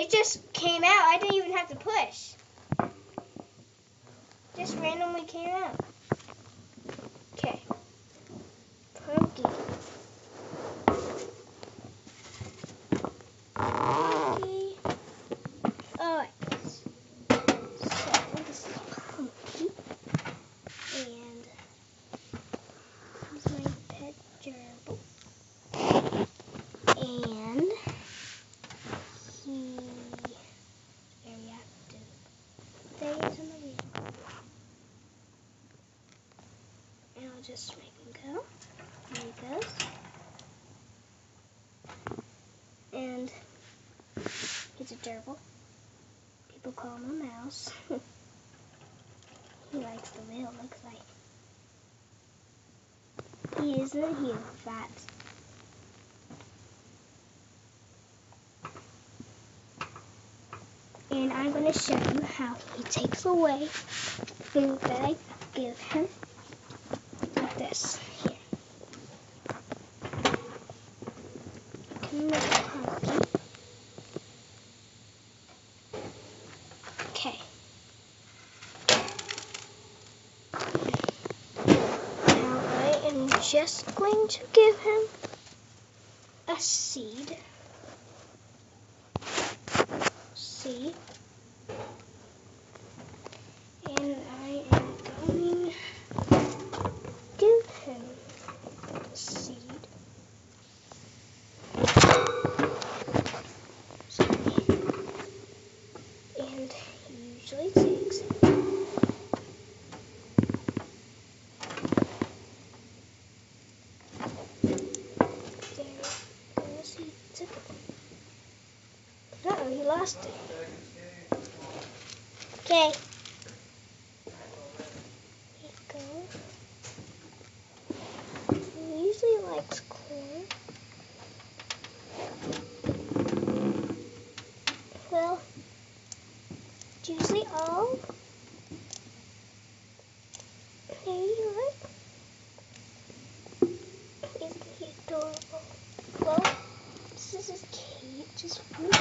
It just came out. I didn't even have to push. Just randomly came out. Okay. Punky. Punky. Alright. So this is Punky. And he's my pet gerbil. And he's very active. There he is on the wheel. And I'll just make him go. There he goes. And he's a gerbil. People call him a mouse. He likes the wheel, looks like. He isn't here, fat. And I'm going to show you how he takes away food that I give him. Like this. Here. Punky. Okay. Now I am just going to give him a seed. And I am going to give him the seed. And he usually takes it. He took it. No, he lost it. Okay. Here you go. He usually likes corn. Well, it's usually all. There you look. Isn't he adorable? Well, this is his cage, his food.